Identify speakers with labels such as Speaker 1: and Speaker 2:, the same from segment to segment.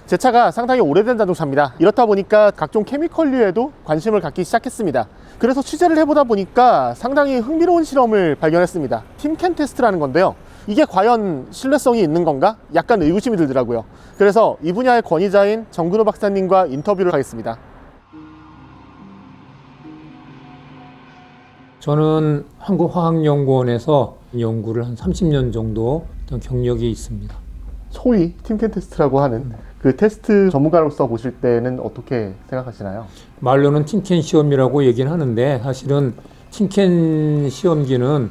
Speaker 1: 제 차가 상당히 오래된 자동차입니다. 이렇다 보니까 각종 케미컬류에도 관심을 갖기 시작했습니다. 그래서 취재를 해보다 보니까 상당히 흥미로운 실험을 발견했습니다. 팀캔 테스트라는 건데요. 이게 과연 신뢰성이 있는 건가? 약간 의구심이 들더라고요. 그래서 이 분야의 권위자인 정근호 박사님과 인터뷰를 하겠습니다.
Speaker 2: 저는 한국화학연구원에서 연구를 한 30년 정도 어떤 경력이 있습니다.
Speaker 1: 소위 팀캔 테스트라고 하는 그 테스트 전문가로서 보실 때는 어떻게 생각하시나요?
Speaker 2: 말로는 팀캔 시험이라고 얘기는 하는데 사실은 팀캔 시험기는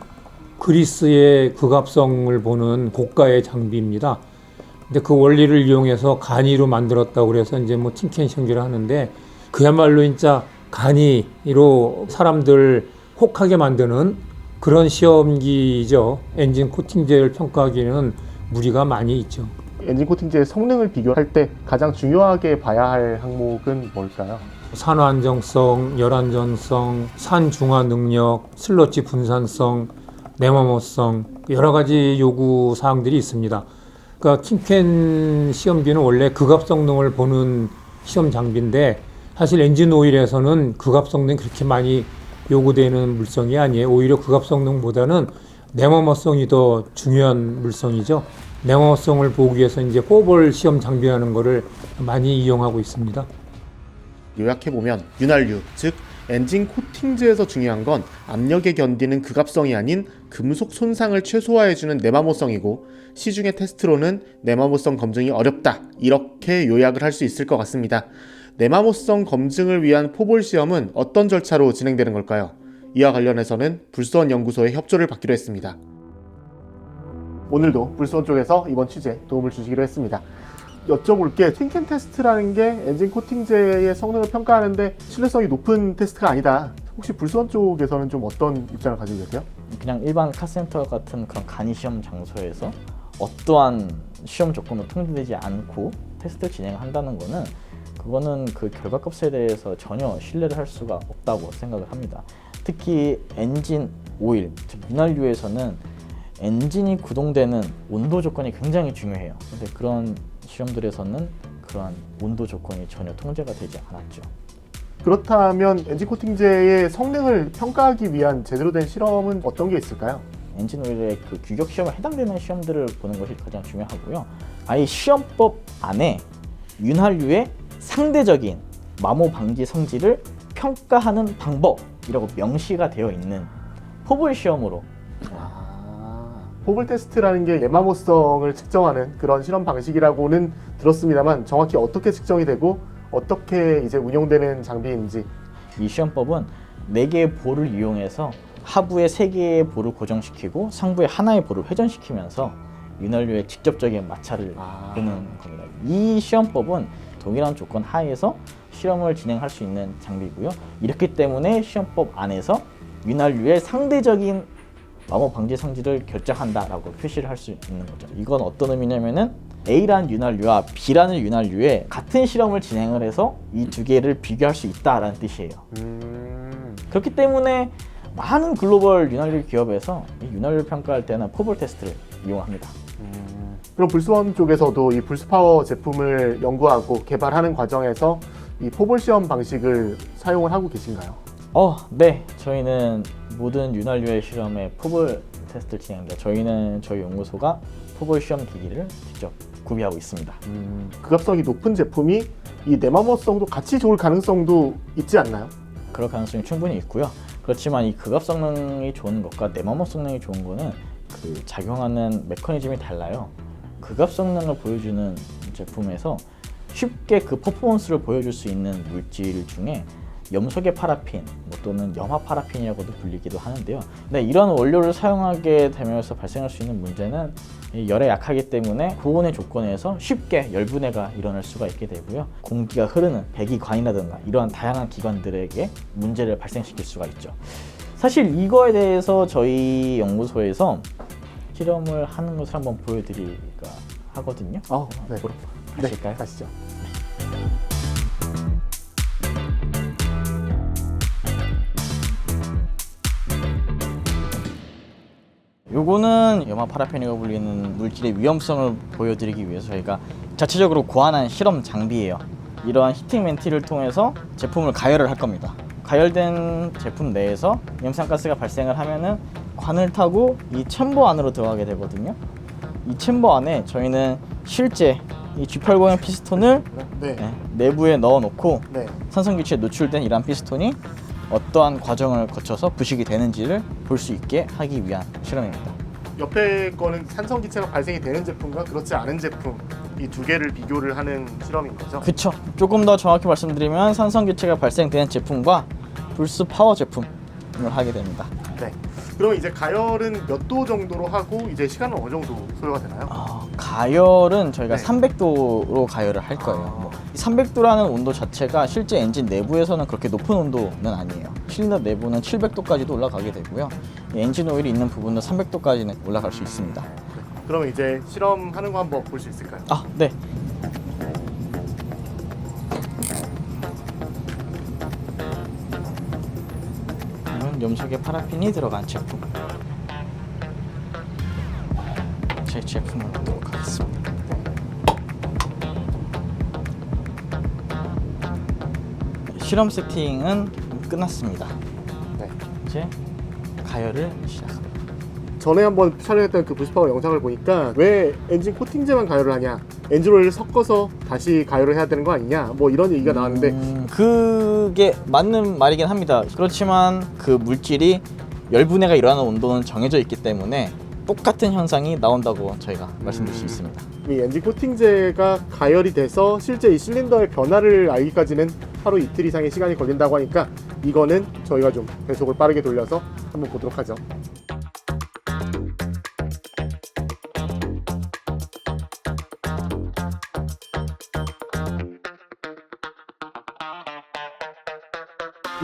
Speaker 2: 그리스의 극압성을 보는 고가의 장비입니다. 근데 그 원리를 이용해서 간이로 만들었다고 그래서 이제 뭐 팀캔 시험기를 하는데 그야말로 진짜 간이로 사람들 혹하게 만드는 그런 시험기죠. 엔진 코팅제를 평가하기에는 무리가 많이 있죠.
Speaker 1: 엔진 코팅제의 성능을 비교할 때 가장 중요하게 봐야 할 항목은 뭘까요?
Speaker 2: 산화 안정성, 열 안전성, 산 중화 능력, 슬러지 분산성, 내마모성 여러 가지 요구 사항들이 있습니다. 그러니까 팀캔 시험기는 원래 극압 성능을 보는 시험 장비인데 사실 엔진 오일에서는 극압 성능이 그렇게 많이 요구되는 물성이 아니에요. 오히려 극압 성능보다는 내마모성이 더 중요한 물성이죠. 내마모성을 보기 위해서 이제 포볼 시험 장비라는 거를 많이 이용하고 있습니다.
Speaker 1: 요약해보면 윤활유, 즉 엔진 코팅제에서 중요한 건 압력에 견디는 극압성이 아닌 금속 손상을 최소화해주는 내마모성이고 시중의 테스트로는 내마모성 검증이 어렵다, 이렇게 요약을 할 수 있을 것 같습니다. 내마모성 검증을 위한 포볼 시험은 어떤 절차로 진행되는 걸까요? 이와 관련해서는 불수원 연구소의 협조를 받기로 했습니다. 오늘도 불수원 쪽에서 이번 취재에 도움을 주시기로 했습니다. 여쭤볼게, 팀캔 테스트라는 게 엔진 코팅제의 성능을 평가하는데 신뢰성이 높은 테스트가 아니다. 혹시 불수원 쪽에서는 좀 어떤 입장을 가지고 계세요?
Speaker 3: 그냥 일반 카센터 같은 그런 간이 시험 장소에서 어떠한 시험 조건도 통제되지 않고 테스트 진행을 한다는 거는 그거는 그 결과값에 대해서 전혀 신뢰를 할 수가 없다고 생각을 합니다. 특히 엔진 오일, 즉 윤활유에서는 엔진이 구동되는 온도 조건이 굉장히 중요해요. 근데 그런 시험들에서는 그러한 온도 조건이 전혀 통제가 되지 않았죠.
Speaker 1: 그렇다면 엔진 코팅제의 성능을 평가하기 위한 제대로 된 실험은 어떤 게 있을까요?
Speaker 3: 엔진 오일의 그 규격 시험에 해당되는 시험들을 보는 것이 가장 중요하고요. 아예 시험법 안에 윤활유의 상대적인 마모 방지 성질을 평가하는 방법이라고 명시가 되어 있는 포볼 시험으로.
Speaker 1: 포볼 테스트라는 게 내마모성을 측정하는 그런 실험 방식이라고는 들었습니다만 정확히 어떻게 측정이 되고 어떻게 이제 운용되는 장비인지.
Speaker 3: 이 시험법은 4개의 볼을 이용해서 하부에 3개의 볼을 고정시키고 상부에 하나의 볼을 회전시키면서 윤활유의 직접적인 마찰을 보는 겁니다. 이 시험법은 동일한 조건 하에서 실험을 진행할 수 있는 장비이고요. 이렇기 때문에 시험법 안에서 윤활유의 상대적인 마모 방지 성질을 결정한다라고 표시를 할 수 있는 거죠. 이건 어떤 의미냐면은 A라는 윤활유와 B라는 윤활유의 같은 실험을 진행을 해서 이 두 개를 비교할 수 있다라는 뜻이에요. 그렇기 때문에 많은 글로벌 윤활유 기업에서 이 윤활유 평가할 때는 포볼 테스트를 이용합니다.
Speaker 1: 그럼 불수원 쪽에서도 이 불스파워 제품을 연구하고 개발하는 과정에서 이 포볼 시험 방식을 사용을 하고 계신가요?
Speaker 3: 네. 저희는 모든 윤활유의 실험에 포볼 테스트를 진행합니다. 저희는 저희 연구소가 포볼 시험 기기를 직접 구비하고 있습니다.
Speaker 1: 극압성이 높은 제품이 이 내마모성도 같이 좋을 가능성도 있지 않나요?
Speaker 3: 그럴 가능성이 충분히 있고요. 그렇지만 이 극압 성능이 좋은 것과 내마모 성능이 좋은 거는 그 작용하는 메커니즘이 달라요. 극압 성능을 보여주는 제품에서 쉽게 그 퍼포먼스를 보여줄 수 있는 물질 중에 염소계 파라핀 또는 염화 파라핀이라고도 불리기도 하는데요. 근데 이런 원료를 사용하게 되면서 발생할 수 있는 문제는 열에 약하기 때문에 고온의 조건에서 쉽게 열분해가 일어날 수가 있게 되고요. 공기가 흐르는 배기관이라든가 이러한 다양한 기관들에게 문제를 발생시킬 수가 있죠. 사실 이거에 대해서 저희 연구소에서 실험을 하는 것을 한번 보여드릴까 하거든요.
Speaker 1: 네.
Speaker 3: 가실까요?
Speaker 1: 네, 가시죠.
Speaker 3: 요거는 염화 파라펜이라고 불리는 물질의 위험성을 보여드리기 위해서 저희가 자체적으로 고안한 실험 장비예요. 이러한 히팅 멘티를 통해서 제품을 가열을 할 겁니다. 가열된 제품 내에서 염산가스가 발생을 하면은 관을 타고 이 챔버 안으로 들어가게 되거든요. 이 챔버 안에 저희는 실제 이 G80형 피스톤을
Speaker 1: 네.
Speaker 3: 내부에 넣어놓고
Speaker 1: 네.
Speaker 3: 산성기체에 노출된 이러한 피스톤이 어떠한 과정을 거쳐서 부식이 되는지를 볼 수 있게 하기 위한 실험입니다.
Speaker 1: 옆에 거는 산성 기체가 발생이 되는 제품과 그렇지 않은 제품 이 두 개를 비교를 하는 실험인 거죠.
Speaker 3: 그쵸. 조금 더 정확히 말씀드리면 산성기체가 발생되는 제품과 불스 파워 제품을 하게 됩니다.
Speaker 1: 네. 그럼 이제 가열은 몇 도 정도로 하고 이제 시간은 어느 정도 소요가 되나요?
Speaker 3: 가열은 저희가
Speaker 1: 네.
Speaker 3: 300도로 가열을 할 거예요. 300도라는 온도 자체가 실제 엔진 내부에서는 그렇게 높은 온도는 아니에요. 실린더 내부는 700도까지도 올라가게 되고요. 이 엔진 오일이 있는 부분도 300도까지는 올라갈 수 있습니다.
Speaker 1: 그럼 이제 실험하는 거 한번 볼 수 있을까요?
Speaker 3: 네. 이건 염색에 파라핀이 들어간 제품. 제 제품을 넣도록 하겠습니다. 실험 세팅은 끝났습니다.
Speaker 1: 네.
Speaker 3: 이제 가열을 시작합니다.
Speaker 1: 전에 한번 촬영했던 그 부스파워 영상을 보니까 왜 엔진 코팅제만 가열을 하냐, 엔진 오일을 섞어서 다시 가열을 해야 되는 거 아니냐, 뭐 이런 얘기가 나왔는데
Speaker 3: 그게 맞는 말이긴 합니다. 그렇지만 그 물질이 열분해가 일어나는 온도는 정해져 있기 때문에 똑같은 현상이 나온다고 저희가 말씀드릴 수 있습니다.
Speaker 1: 이 엔진 코팅제가 가열이 돼서 실제 이 실린더의 변화를 알기까지는 하루 이틀 이상의 시간이 걸린다고 하니까 이거는 저희가 좀 배속을 빠르게 돌려서 한번 보도록 하죠.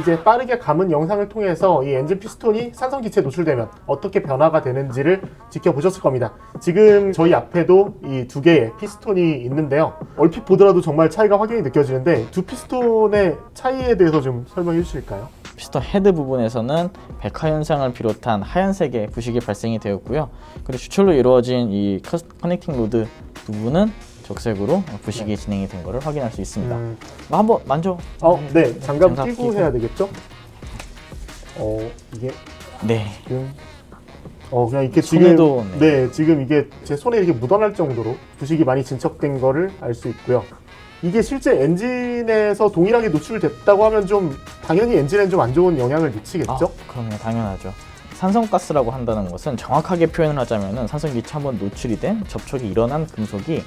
Speaker 1: 이제 빠르게 감은 영상을 통해서 이 엔진 피스톤이 산성 기체에 노출되면 어떻게 변화가 되는지를 지켜보셨을 겁니다. 지금 저희 앞에도 이 두 개의 피스톤이 있는데요. 얼핏 보더라도 정말 차이가 확연히 느껴지는데 두 피스톤의 차이에 대해서 좀 설명해 주실까요?
Speaker 3: 피스톤 헤드 부분에서는 백화 현상을 비롯한 하얀색의 부식이 발생이 되었고요. 그리고 주철로 이루어진 이 커넥팅 로드 부분은 적색으로 부식이 진행이 된 것을 확인할 수 있습니다. 한번 만져.
Speaker 1: 네, 장갑
Speaker 3: 장갑
Speaker 1: 끼고
Speaker 3: 끼고.
Speaker 1: 해야 되겠죠? 이게
Speaker 3: 네.
Speaker 1: 지금 그냥 이렇게
Speaker 3: 손에도,
Speaker 1: 지금 네, 지금 이게 제 손에 이렇게 묻어날 정도로 부식이 많이 진척된 거를 알 수 있고요. 이게 실제 엔진에서 동일하게 노출됐다고 하면 좀 당연히 엔진에는 좀 안 좋은 영향을 미치겠죠?
Speaker 3: 그럼요, 당연하죠. 산성가스라고 한다는 것은 정확하게 표현을 하자면은 산성기체 한번 노출이 된 접촉이 일어난 금속이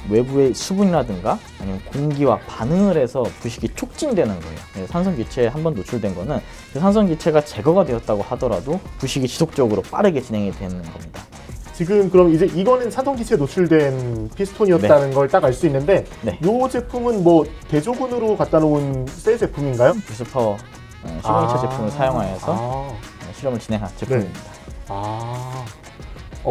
Speaker 3: 외부의 수분이라든가 아니면 공기와 반응을 해서 부식이 촉진되는 거예요. 그래서 산성기체에 한번 노출된 거는 그 산성기체가 제거가 되었다고 하더라도 부식이 지속적으로 빠르게 진행이 되는 겁니다.
Speaker 1: 지금 그럼 이제 이거는 산성 기체에 노출된 피스톤이었다는 걸 딱 알 수 있는데
Speaker 3: 네.
Speaker 1: 이 제품은 뭐 대조군으로 갖다 놓은 새 제품인가요?
Speaker 3: 불스파워 시그니처 제품을 사용하여서 실험을 진행한 제품입니다.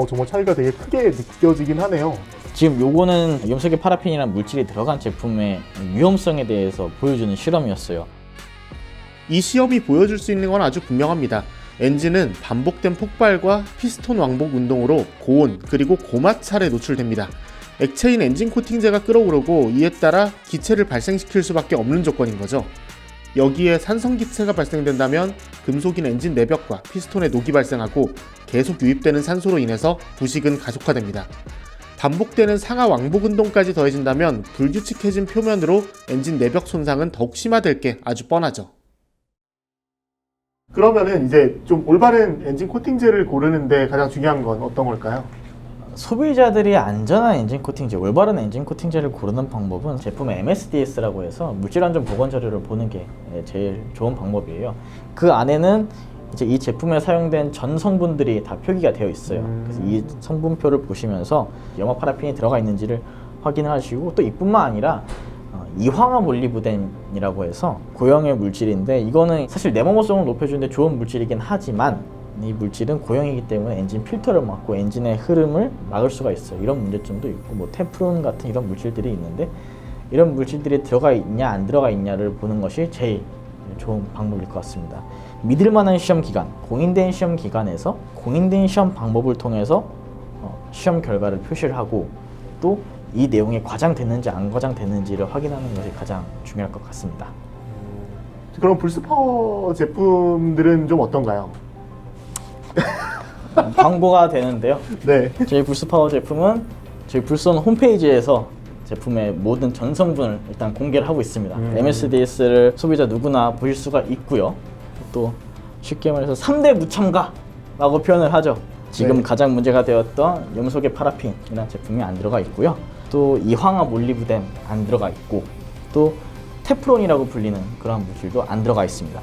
Speaker 1: 정말 차이가 되게 크게 느껴지긴 하네요.
Speaker 3: 지금 요거는 염색의 파라핀이라는 물질이 들어간 제품의 위험성에 대해서 보여주는 실험이었어요.
Speaker 1: 이 시험이 보여줄 수 있는 건 아주 분명합니다. 엔진은 반복된 폭발과 피스톤 왕복 운동으로 고온 그리고 고마찰에 노출됩니다. 액체인 엔진 코팅제가 끓어오르고 이에 따라 기체를 발생시킬 수밖에 없는 조건인 거죠. 여기에 산성 기체가 발생된다면 금속인 엔진 내벽과 피스톤에 녹이 발생하고 계속 유입되는 산소로 인해서 부식은 가속화됩니다. 반복되는 상하 왕복 운동까지 더해진다면 불규칙해진 표면으로 엔진 내벽 손상은 더욱 심화될 게 아주 뻔하죠. 그러면은 이제 좀 올바른 엔진 코팅제를 고르는데 가장 중요한 건 어떤 걸까요?
Speaker 3: 소비자들이 안전한 엔진 코팅제, 올바른 엔진 코팅제를 고르는 방법은 제품의 MSDS라고 해서 물질안전 보건 자료를 보는 게 제일 좋은 방법이에요. 그 안에는 이제 이 제품에 사용된 전 성분들이 다 표기가 되어 있어요. 그래서 이 성분표를 보시면서 염화 파라핀이 들어가 있는지를 확인하시고 또 이뿐만 아니라 이황화 몰리브덴이라고 해서 고형의 물질인데 이거는 사실 내모모성을 높여주는데 좋은 물질이긴 하지만 이 물질은 고형이기 때문에 엔진 필터를 막고 엔진의 흐름을 막을 수가 있어요. 이런 문제점도 있고 뭐 테프론 같은 이런 물질들이 있는데 이런 물질들이 들어가 있냐 안 들어가 있냐를 보는 것이 제일 좋은 방법일 것 같습니다. 믿을만한 시험 기관, 공인된 시험 기관에서 공인된 시험 방법을 통해서 시험 결과를 표시를 하고 또 이 내용이 과장됐는지 안 과장됐는지를 확인하는 것이 가장 중요할 것 같습니다.
Speaker 1: 그럼 불스파워 제품들은 좀 어떤가요?
Speaker 3: 광고가 되는데요.
Speaker 1: 네.
Speaker 3: 저희 불스파워 제품은 저희 불선 홈페이지에서 제품의 모든 전성분을 일단 공개를 하고 있습니다. MSDS를 소비자 누구나 보실 수가 있고요. 또 쉽게 말해서 3대 무첨가라고 표현을 하죠. 지금
Speaker 1: 네.
Speaker 3: 가장 문제가 되었던 염소계 파라핀이라는 제품이 안 들어가 있고요. 또 이황화 몰리브덴 안 들어가 있고 또 테프론이라고 불리는 그런 물질도 안 들어가 있습니다.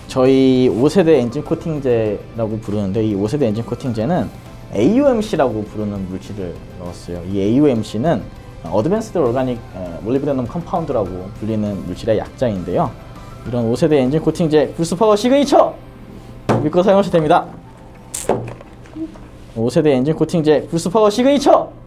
Speaker 3: 저희 5세대 엔진 코팅제라고 부르는데 이 5세대 엔진 코팅제는 AUMC라고 부르는 물질을 넣었어요. 이 AUMC는 어드밴스드 오르가닉 몰리브데넘 컴파운드라고 불리는 물질의 약자인데요. 이런 5세대 엔진 코팅제 불스파워 시그니처 믿고 사용하셔도 됩니다. 5세대 엔진 코팅제 불스파워 시그니처.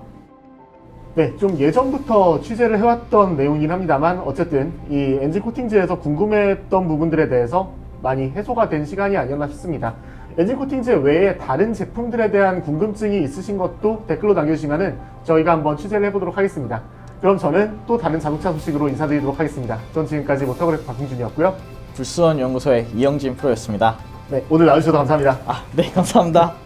Speaker 1: 네, 좀 예전부터 취재를 해왔던 내용이긴 합니다만 어쨌든 이 엔진 코팅제에서 궁금했던 부분들에 대해서 많이 해소가 된 시간이 아니었나 싶습니다. 엔진 코팅제 외에 다른 제품들에 대한 궁금증이 있으신 것도 댓글로 남겨주시면 저희가 한번 취재를 해보도록 하겠습니다. 그럼 저는 또 다른 자동차 소식으로 인사드리도록 하겠습니다. 전 지금까지 모터그래프 박승준이었고요.
Speaker 3: 불수원 연구소의 이영진 프로였습니다.
Speaker 1: 네, 오늘 나와주셔서 감사합니다.
Speaker 3: 네, 감사합니다.